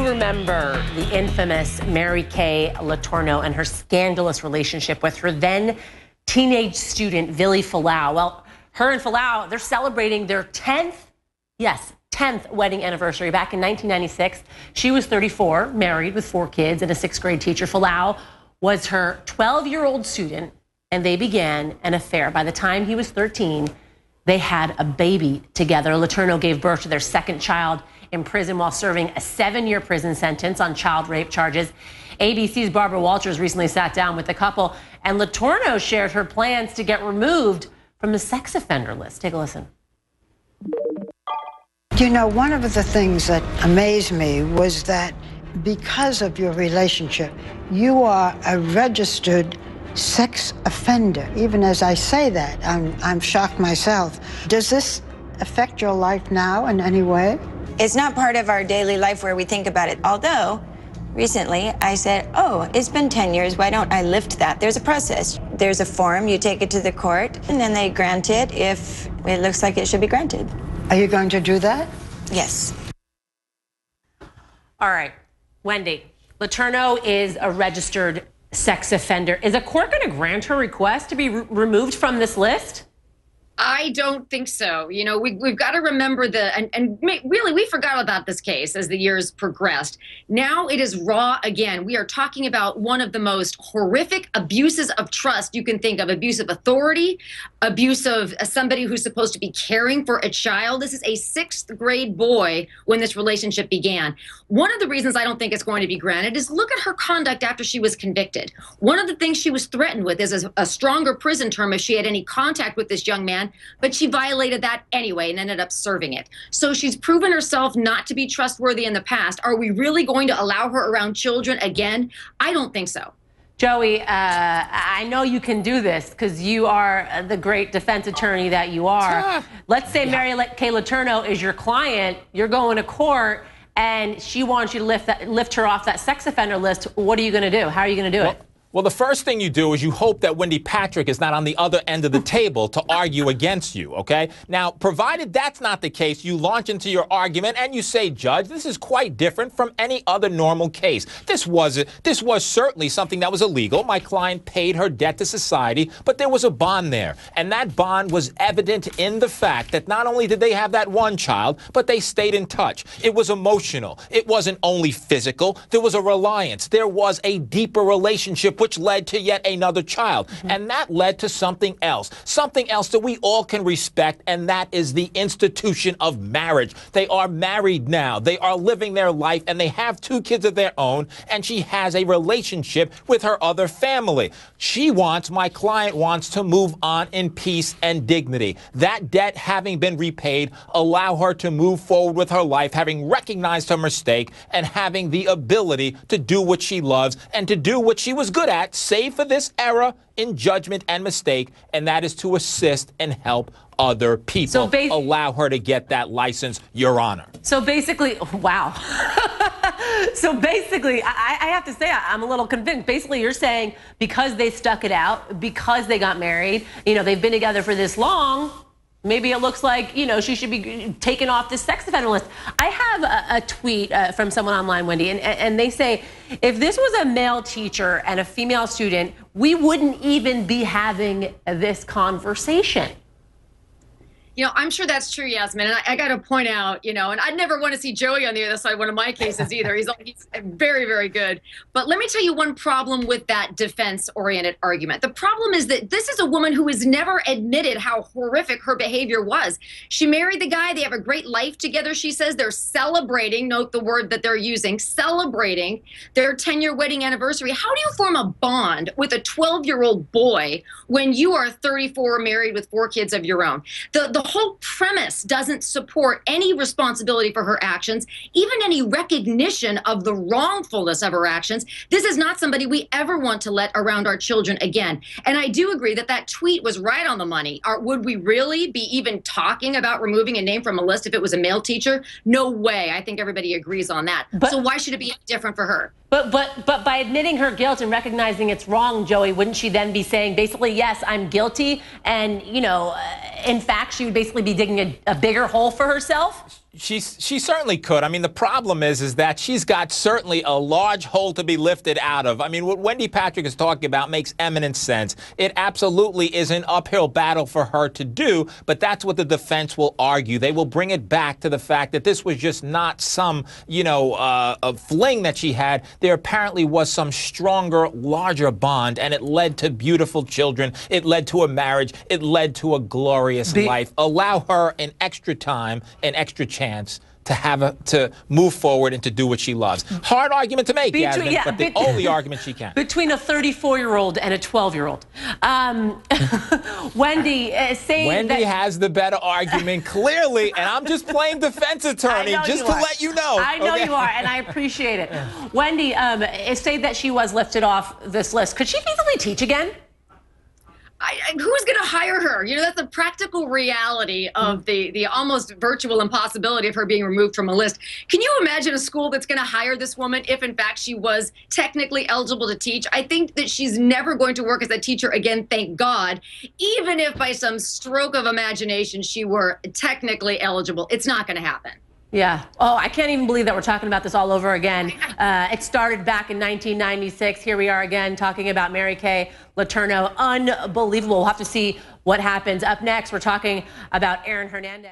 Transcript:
remember the infamous Mary Kay Letourneau and her scandalous relationship with her then teenage student, Vili Falau? Well, her and Falau, they're celebrating their 10th wedding anniversary. Back in 1996, she was 34, married with 4 kids and a 6th grade teacher. Falau was her 12-year-old student, and they began an affair. By the time he was 13, they had a baby together. Letourneau gave birth to their 2nd child in prison while serving a 7-year prison sentence on child rape charges. ABC's Barbara Walters recently sat down with the couple, and Letourneau shared her plans to get removed from the sex offender list. Take a listen. You know, one of the things that amazed me was that because of your relationship, you are a registered sex offender. Even as I say that, I'm shocked myself. Does this affect your life now in any way? It's not part of our daily life where we think about it. Although, recently I said, oh, it's been 10 years, why don't I lift that? There's a process. There's a form, you take it to the court, and then they grant it if it looks like it should be granted. Are you going to do that? Yes. All right, Wendy, Letourneau is a registered sex offender. Is a court going to grant her request to be removed from this list? I don't think so. You know, we've got to remember really, we forgot about this case as the years progressed. Now it is raw again. We are talking about one of the most horrific abuses of trust you can think of. Abuse of authority, abuse of somebody who's supposed to be caring for a child. This is a 6th grade boy when this relationship began. One of the reasons I don't think it's going to be granted is look at her conduct after she was convicted. One of the things she was threatened with is a stronger prison term if she had any contact with this young man. But she violated that anyway and ended up serving it. So she's proven herself not to be trustworthy in the past. Are we really going to allow her around children again? I don't think so. Joey, I know you can do this because you are the great defense attorney that you are. Let's say Mary Kay Letourneau is your client. You're going to court and she wants you to lift her off that sex offender list. What are you going to do? How are you going to do it? Well, the first thing you do is you hope that Wendy Patrick is not on the other end of the table to argue against you, okay? Now, provided that's not the case, you launch into your argument and you say, Judge, this is quite different from any other normal case. This was certainly something that was illegal. My client paid her debt to society, but there was a bond there. And that bond was evident in the fact that not only did they have that one child, but they stayed in touch. It was emotional. It wasn't only physical. There was a reliance. There was a deeper relationship which led to yet another child. And that led to something else that we all can respect, and that is the institution of marriage. They are married now. They are living their life, and they have 2 kids of their own, and she has a relationship with her other family. My client wants to move on in peace and dignity. That debt having been repaid, allow her to move forward with her life, having recognized her mistake, and having the ability to do what she loves and to do what she was good at, save for this error in judgment and mistake, and that is to assist and help other people. So allow her to get that license, Your Honor. So basically, wow. So basically, I have to say, I'm a little convinced. Basically, you're saying because they stuck it out, because they got married, you know, they've been together for this long, maybe it looks like, you know, she should be taken off this sex offender list. I have a tweet from someone online, Wendy, and they say, if this was a male teacher and a female student, we wouldn't even be having this conversation. You know, I'm sure that's true, Yasmin. And I got to point out, you know, and I'd never want to see Joey on the other side of one of my cases either. He's very, very good. But let me tell you one problem with that defense-oriented argument. The problem is that this is a woman who has never admitted how horrific her behavior was. She married the guy. They have a great life together, she says. They're celebrating, note the word that they're using, celebrating their 10-year wedding anniversary. How do you form a bond with a 12-year-old boy when you are 34, married with 4 kids of your own? The whole premise doesn't support any responsibility for her actions, even any recognition of the wrongfulness of her actions. This is not somebody we ever want to let around our children again. And I do agree that that tweet was right on the money. Would we really be even talking about removing a name from a list if it was a male teacher? No way. I think everybody agrees on that. So why should it be different for her? But by admitting her guilt and recognizing it's wrong, Joey, wouldn't she then be saying basically, yes, I'm guilty, and, you know, in fact, she would basically be digging a bigger hole for herself? She certainly could. I mean, the problem is that she's got certainly a large hole to be lifted out of. I mean, what Wendy Patrick is talking about makes eminent sense. It absolutely is an uphill battle for her to do, but that's what the defense will argue. They will bring it back to the fact that this was just not some, a fling that she had. There apparently was some stronger, larger bond, and it led to beautiful children. It led to a marriage. It led to a glorious life. Allow her an extra time, an extra chance to move forward and to do what she loves. Hard argument to make, Yasmin, but the only argument she can. Between a 34-year-old and a 12-year-old. Wendy saying Wendy has the better argument, clearly, and I'm just playing defense attorney just to let you know. I know you are, and I appreciate it. Wendy, saying that she was lifted off this list. Could she feasibly teach again? Who's going to hire her? That's the practical reality of the almost virtual impossibility of her being removed from a list. Can you imagine a school that's going to hire this woman if, in fact, she was technically eligible to teach? I think that she's never going to work as a teacher again, thank God, even if by some stroke of imagination she were technically eligible. It's not going to happen. Yeah. Oh, I can't even believe that we're talking about this all over again. It started back in 1996. Here we are again talking about Mary Kay Letourneau. Unbelievable. We'll have to see what happens. Up next, we're talking about Aaron Hernandez.